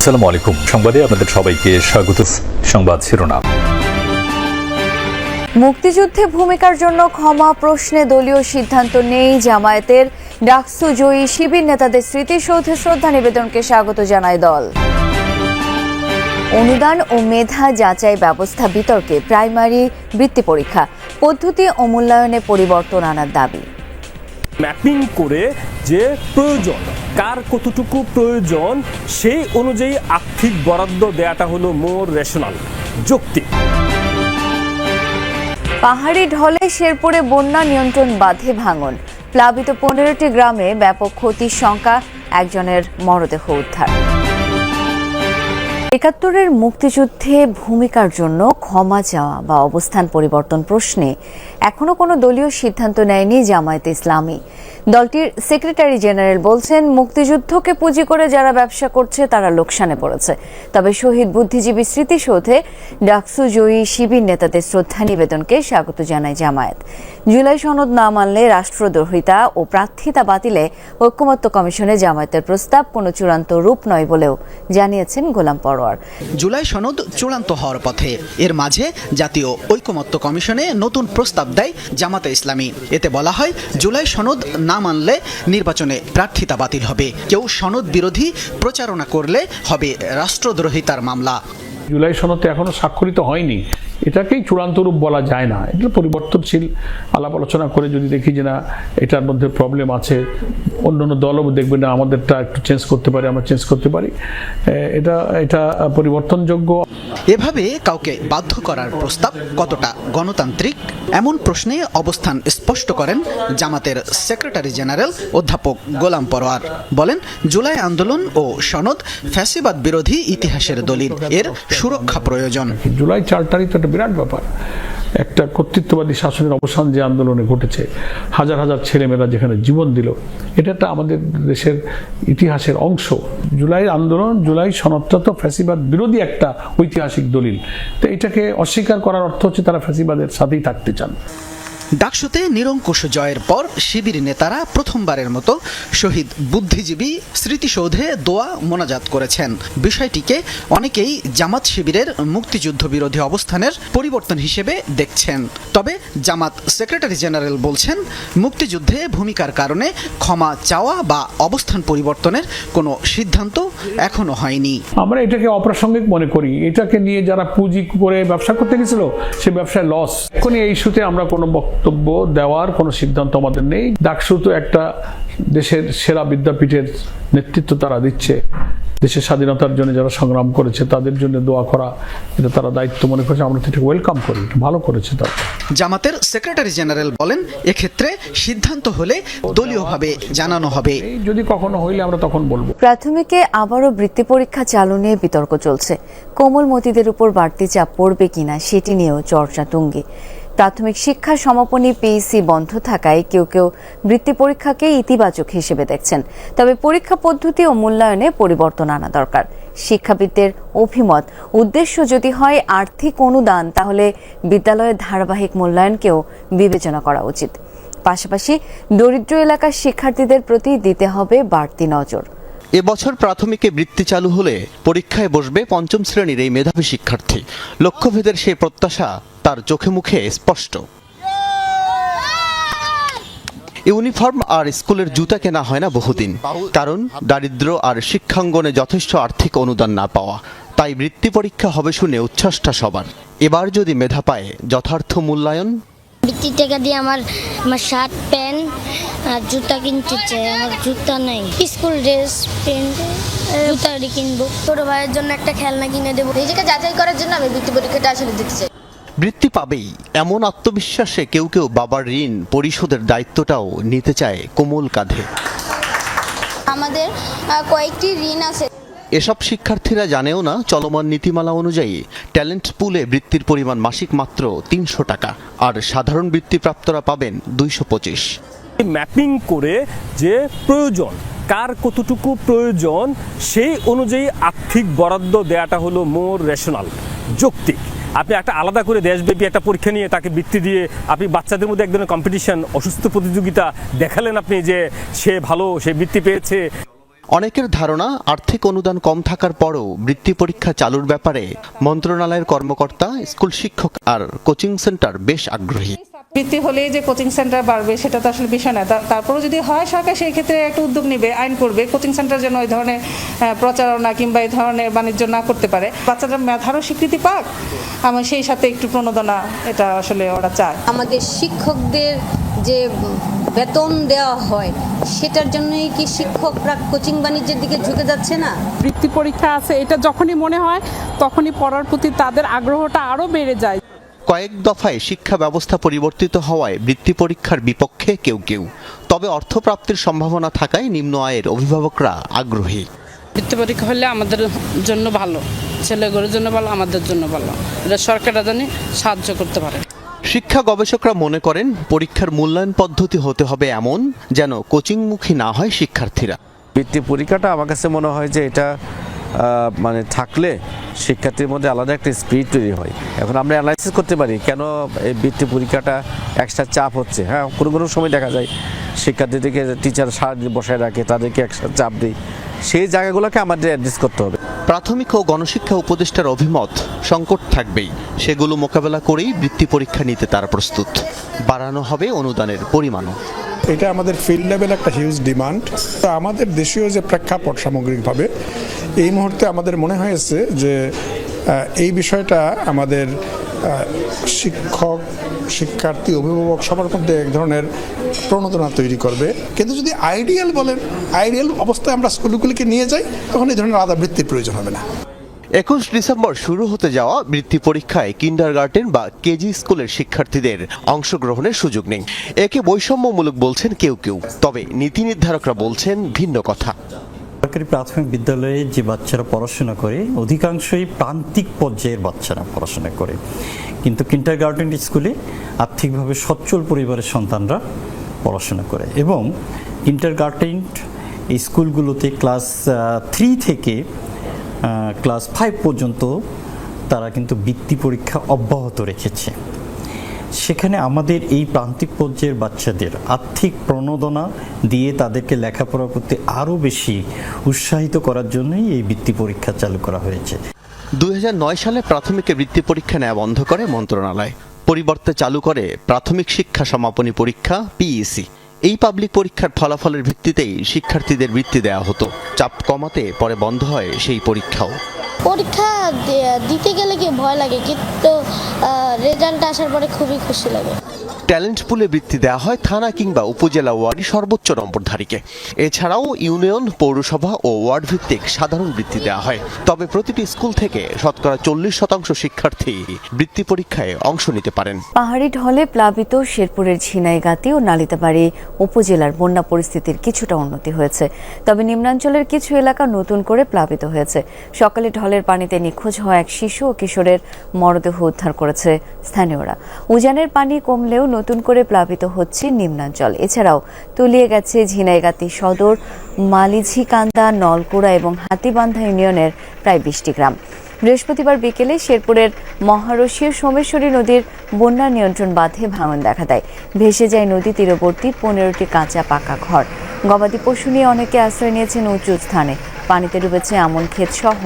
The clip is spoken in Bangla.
আসসালামু আলাইকুম। সংবাদে আপনাদের সবাইকে স্বাগত। সংবাদ শিরোনাম। মুক্তিযুদ্ধে ভূমিকার জন্য ক্ষমা প্রশ্নে দলীয় সিদ্ধান্ত নেই জামায়াতের। ডাকসু জয়ী শিবির নেতাদের স্মৃতিসৌধে শ্রদ্ধা নিবেদনকে স্বাগত জানায় দল। অনুদান ও মেধা যাচাই ব্যবস্থা বিতর্কে প্রাইমারি বৃত্তি পরীক্ষা পদ্ধতি ও মূল্যায়নে পরিবর্তন আনার দাবি। ম্যাপিং করে যে প্রয়োজন, কার কতটুকু প্রয়োজন, সেই অনুযায়ী আর্থিক বরাদ্দ দেয়াটা হলো মোর রেশনাল, যৌক্তিক। পাহাড়ি ঢলে শেরপুরে বন্যা নিয়ন্ত্রণ বাঁধে ভাঙন। প্লাবিত 15টি গ্রামে ব্যাপক ক্ষতির শঙ্কা, একজনের মরদেহ উদ্ধার। ৭১-এর মুক্তিযুদ্ধে ভূমিকার জন্য ক্ষমা চাওয়া বা অবস্থান পরিবর্তন প্রশ্নে এখনো কোনো দলীয় সিদ্ধান্ত নেয়নি জামায়াতে ইসলামী। দলটির সেক্রেটারি জেনারেল বলছেন, মুক্তিযুদ্ধকে পুঁজি করে যারা ব্যবসা করছে তারা লোকসানে পড়েছে। তবে শহীদ বুদ্ধিজীবী স্মৃতিসৌধে ডাকসু জয়ী শিবির নেতাদের শ্রদ্ধা নিবেদনকে স্বাগত জানায় জামায়াত। জুলাই সনদ না মানলে রাষ্ট্রদ্রোহিতা ও প্রার্থিতা বাতিলে ঐকমত্য কমিশনে জামায়াতের প্রস্তাব কোনো চূড়ান্ত রূপ নয় বলেও জানিয়েছেন গোলাম পরোয়ার। জুলাই সনদ চূড়ান্ত হওয়ার পথে, এর মাঝে জাতীয় ঐকমত্য কমিশনে নতুন প্রস্তাব দেয় জামাতে ইসলামী। এতে বলা হয়, জুলাই সনদ না মানলে নির্বাচনে প্রার্থিতা বাতিল হবে, কেউ সনদ বিরোধী প্রচারণা করলে হবে রাষ্ট্রদ্রোহিতার মামলা। জুলাই সনদ এখনো স্বাক্ষরিত হয়নি, এটাকেই চূড়ান্ত রূপ বলা যায় না। এটা পরিবর্তনশীল আলাপ আলোচনা করে যদি দেখি যে না এটার মধ্যে প্রবলেম আছে, অন্য দলও দেখবে না আমাদেরটা একটু চেঞ্জ করতে পারি, আমরা চেঞ্জ করতে পারি, এটা পরিবর্তনযোগ্য। এভাবে কাউকে বাধ্য করার প্রস্তাব কতটা গণতান্ত্রিক, এমন প্রশ্নে অবস্থান স্পষ্ট করেন জামাতের সেক্রেটারি জেনারেল অধ্যাপক গোলাম পরোয়ার। বলেন, জুলাই আন্দোলন ও সনদ ফ্যাসিবাদ বিরোধী ইতিহাসের দলিল, এর সুরক্ষা প্রয়োজন। জুলাই চার্টারই তো একটা বিরাট ব্যাপার। একটা কর্তৃত্ববাদী শাসনের অবসান যে আন্দোলনে ঘটেছে, হাজার হাজার ছেলেমেয়েরা যেখানে জীবন দিল, এটা একটা আমাদের দেশের ইতিহাসের অংশ। জুলাই আন্দোলন, জুলাই সনদটা তো ফ্যাসিবাদ বিরোধী একটা ঐতিহাসিক দলিল। তো এটাকে অস্বীকার করার অর্থ হচ্ছে তারা ফ্যাসিবাদের সাথেই থাকতে চান। ডাকসুতে নিরঙ্কুশ জয়ের পর শিবির নেতারা প্রথমবারের মতো শহীদ বুদ্ধিজীবী স্মৃতিসৌধে দোয়া মোনাজাত করেছেন। বিষয়টিকে অনেকেই জামাত শিবিরের মুক্তিযুদ্ধ বিরোধী অবস্থানের পরিবর্তন হিসেবে দেখছেন। তবে জামাত সেক্রেটারি জেনারেল বলছেন, মুক্তিযুদ্ধে ভূমিকার কারণে ক্ষমা চাওয়া বা অবস্থান পরিবর্তনের কোনো সিদ্ধান্ত এখনো হয়নি। আমরা এটাকে অপ্রাসঙ্গিক মনে করি। এটাকে নিয়ে যারা পুঁজি করে ব্যবসা করতে গেছিল, সে ব্যবসায় লস। এখন এই ইস্যুতে আমরা কোনো বক্তব্য দেওয়ার কোনো সিদ্ধান্ত আমাদের নেই। ডাকসু তো একটা দেশের সেরা বিদ্যাপীঠের নেতৃত্ব তারা দিচ্ছে। দেশের স্বাধীনতার জন্য যারা সংগ্রাম করেছে তাদের জন্য দোয়া করা, এটা তারা দায়িত্ব মনে করেছে, আমরা তো এটা ওয়েলকাম করি, ভালো করেছে তারা। জামাতের সেক্রেটারি জেনারেল বলেন, এক্ষেত্রে সিদ্ধান্ত হলে দলীয়ভাবে জানানো হবে। যদি কখনো হইলে আমরা তখন বলবো। প্রাথমিকে আবারও বৃত্তি পরীক্ষা চালু নিয়ে বিতর্ক চলছে। কোমলমতিদের উপর বাড়তি চাপ পড়বে কিনা সেটি নিয়েও চর্চা তুঙ্গে। প্রাথমিক শিক্ষা সমাপনী পিইসি বন্ধ থাকায় কেউ কেউ বৃত্তি পরীক্ষাকে ইতিবাচক হিসেবে দেখছেন। তবে পরীক্ষা পদ্ধতি ও মূল্যায়নে পরিবর্তন আনা দরকার। শিক্ষাবিদদের অভিমত, উদ্দেশ্য যদি হয় আর্থিক অনুদান, তাহলে বিদ্যালয়ের ধারাবাহিক মূল্যায়নকেও বিবেচনা করা উচিত। পাশাপাশি দরিদ্র এলাকার শিক্ষার্থীদের প্রতি দিতে হবে বাড়তি নজর। এবছর প্রাথমিকে বৃত্তি চালু হলে পরীক্ষায় বসবে পঞ্চম শ্রেণীর এই মেধাবী শিক্ষার্থী। লক্ষ্যভেদের সেই প্রত্যাশা তার চোখে মুখে স্পষ্ট। ইউনিফর্ম আর স্কুলের জুতা কেনা হয় না বহুদিন, কারণ দারিদ্র্য আর শিক্ষাঙ্গনে যথেষ্ট আর্থিক অনুদান না পাওয়া। তাই বৃত্তি পরীক্ষা হবে শুনে উচ্ছ্বাসটা সবার। এবার যদি মেধা পায় যথার্থ মূল্যায়ন। বৃত্তি টাকা দিয়ে আমার শার্ট প্যান্ট আর জুতা কিনতে চাই, আমার জুতা নাই। স্কুল ড্রেস, প্যান্ট, জুতা কিনবো। ছোট ভাইয়ের জন্য একটা খেলনা কিনে দেবো। নিজেকে যাচাই করার জন্য আমি বৃত্তি পরীক্ষাটা আসলে দিতে চাই। বৃত্তি পাবেই এমন আত্মবিশ্বাসে কেউ কেউ বাবার ঋণ পরিশোধের দায়িত্বটাও নিতে চায় কোমল কাঁধে। আমাদের কয়েকটি ঋণ আছে। এসব শিক্ষার্থীরা জানেও না, চলমান নীতিমালা অনুযায়ী ট্যালেন্ট পুলে বৃত্তির পরিমাণ মাসিক মাত্র 300 টাকা, আর সাধারণ বৃত্তিপ্রাপ্তরা পাবেন 225। ম্যাপিং করে যে প্রয়োজন, কার কতটুকু প্রয়োজন, সেই অনুযায়ী আর্থিক বরাদ্দ দেয়াটা হলো মোর রেশনাল, যৌক্তিক। আপনি একটা আলাদা করে দেশব্যাপী একটা পরীক্ষা নিয়ে তাকে বৃত্তি দিয়ে আপনি বাচ্চাদের মধ্যে এক ধরনের কম্পিটিশন, অসুস্থ প্রতিযোগিতা দেখালেন আপনি যে সে ভালো, সে বৃত্তি পেয়েছে। অনেকের ধারণা আর্থিক অনুদান কম থাকার পরও বৃত্তি পরীক্ষা চালুর ব্যাপারে মন্ত্রণালয়ের কর্মকর্তা, স্কুল শিক্ষক আর কোচিং সেন্টার বেশ আগ্রহী। বৃত্তি হলে যে কোচিং সেন্টার বাড়বে সেটা তো আসলে বিষয় না। তারপরে যদি হয় সরকার সেই ক্ষেত্রে একটা উদ্যোগ নেবে, আইন করবে কোচিং সেন্টার যেন এই ধরনের প্রচারণা কিংবা এই ধরনের বাণিজ্য না করতে পারে। বাচ্চারা মেধারও স্বীকৃতি পাক, আমার সেই সাথে একটু প্রণোদনা এটা আসলে ওরা চায়। আমাদের শিক্ষকদের যে বেতন দেওয়া হয় সেটার জন্যই কি শিক্ষকরা কোচিং বাণিজ্যের দিকে ঝুঁকে যাচ্ছে না? বৃত্তি পরীক্ষা আছে, এটা যখনই মনে হয় তখনই পড়ার প্রতি তাদের আগ্রহটা আরও বেড়ে যায়। কয়েক দফায় শিক্ষা ব্যবস্থা পরিবর্তিত হওয়ায় বৃত্তি পরীক্ষার বিপক্ষে কেউ কেউ, তবে অর্থপ্রাপ্তির সম্ভাবনা থাকায় নিম্ন আয়ের অভিভাবকরা আগ্রহী। বৃত্তি পরীক্ষা হলে আমাদের জন্য ভালো, ছেলেগুলোর জন্য ভালো, আমাদের জন্য ভালো। এটা সরকাররা জানি সাহায্য করতে পারে। শিক্ষা গবেষকরা মনে করেন পরীক্ষার মূল্যায়ন পদ্ধতি হতে হবে এমন যেন কোচিংমুখী না হয় শিক্ষার্থীরা। বৃত্তি পরীক্ষাটা আমার কাছে মনে হয় যে এটা মানে থাকলে শিক্ষার্থীর মধ্যে আলাদা একটা স্পিরিট তৈরি হয়। এখন আমরা অ্যানালাইসিস করতে পারি কেন এই বৃত্তি পরীক্ষাটা এক্সট্রা চাপ হচ্ছে। হ্যাঁ, কোনো কোনো সময় দেখা যায় শিক্ষার্থীদেরকে টিচার সারাদিন বসায় রাখে, তাদেরকে এক্সট্রা চাপ দেয়। সেই জায়গাগুলোকে আমাদের অ্যাড্রেস করতে হবে। প্রাথমিক ও গণশিক্ষা উপদেষ্টার অভিমত সংকট থাকবেই, সেগুলো মোকাবেলা করেই বৃত্তি পরীক্ষা নিতে তারা প্রস্তুত। বাড়ানো হবে অনুদানের পরিমাণও। এটা আমাদের ফিল্ড লেভেল একটা হিউজ ডিমান্ড। তো আমাদের দেশীয় যে প্রেক্ষাপট সামগ্রিকভাবে এই মুহূর্তে আমাদের মনে হয়েছে যে এই বিষয়টা আমাদের শিক্ষক, শিক্ষার্থী, অভিভাবক সবার মধ্যে এক ধরনের প্রণোদনা তৈরি করবে। কিন্তু যদি আইডিয়াল বলেন, আইডিয়াল অবস্থায় আমরা স্কুলগুলিকে নিয়ে যাই, তখন এই ধরনের আলাদা বৃত্তির প্রয়োজন হবে না। 21 ডিসেম্বর শুরু হতে যাওয়া বৃত্তি পরীক্ষায় কিন্ডারগার্টেন বা কেজি স্কুলের শিক্ষার্থীদের অংশগ্রহণের সুযোগ নেই। একে বৈষম্যমূলক বলছেন কেউ কেউ, তবে নীতি নির্ধারকরা বলছেন ভিন্ন কথা। সরকারি প্রাথমিক বিদ্যালয়ে যে বাচ্চারা পড়াশোনা করে অধিকাংশই প্রান্তিক পর্যায়ের বাচ্চারা পড়াশোনা করে, কিন্তু কিন্ডারগার্টেন স্কুলে আর্থিকভাবে সচ্ছল পরিবারের সন্তানরা পড়াশোনা করে। এবং কিন্ডারগার্টেন স্কুলগুলোতে ক্লাস 3 থেকে ক্লাস 5 পর্যন্ত তারা কিন্তু বৃত্তি পরীক্ষা অব্যাহত রেখেছে। সেখানে আমাদের এই প্রান্তিক পর্যায়ের বাচ্চাদের আর্থিক প্রণোদনা দিয়ে তাদেরকে লেখাপড়া করতে আরও বেশি উৎসাহিত করার জন্যই এই বৃত্তি পরীক্ষা চালু করা হয়েছে। 2009 সালে প্রাথমিকে বৃত্তি পরীক্ষা নেওয়া বন্ধ করে মন্ত্রণালয়, পরিবর্তে চালু করে প্রাথমিক শিক্ষা সমাপনী পরীক্ষা পিইসি। এই পাবলিক পরীক্ষার ফলাফলের ভিত্তিতেই শিক্ষার্থীদের বৃত্তি দেওয়া হতো। চাপ কমাতে পরে বন্ধ হয় সেই পরীক্ষাও। পরীক্ষা দিতে গেলে কি ভয় লাগে, কিন্তু রেজাল্ট আসার পরে খুবই খুশি লাগে। ট্যালেন্ট পুলে বৃত্তি দেওয়া হয় থানা কিংবা উপজেলা ওয়ার্ডে সর্বোচ্চ নম্বরধারীকে। এছাড়াও ইউনিয়ন, পৌরসভা ও ওয়ার্ড ভিত্তিক সাধারণ বৃত্তি দেওয়া হয়। তবে প্রতিটি স্কুল থেকে শতকরা 40% শিক্ষার্থী বৃত্তি পরীক্ষায় অংশ নিতে পারেন। পাহাড়ি ঢলে প্লাবিত শেরপুরের ঝিনাইগাতি ও নালিতাবাড়ি উপজেলার বন্যা পরিস্থিতির কিছুটা উন্নতি হয়েছে, তবে নিম্নাঞ্চলের কিছু এলাকা নতুন করে প্লাবিত হয়েছে। সকালে ঢলের পানিতে নিখোঁজ হওয়া এক শিশু ও কিশোরের মরদেহ উদ্ধার করেছে স্থানীয়রা। উজানের পানি কমলেও নতুন করে প্লাবিত হচ্ছে নিম্নাঞ্চল। এছাড়াও তলিয়ে গেছে ঝিনাইগাতি সদর, মালিঝিকান্দা, নলকুড়া এবং হাতিবান্ধা ইউনিয়নের প্রায় 20টি গ্রাম। বৃহস্পতিবার বিকেলে শেরপুরের মহারশীয় সোমেশ্বরী নদীর বন্যা নিয়ন্ত্রণ বাঁধে ভাঙন দেখা দেয়। ভেসে যায় নদী তীরবর্তী 15টি কাঁচা পাকা ঘর। গবাদি পশু নিয়ে অনেকে আশ্রয় নিয়েছেন উঁচু স্থানে। পানিতে ডুবেছে আমন ক্ষেত সহ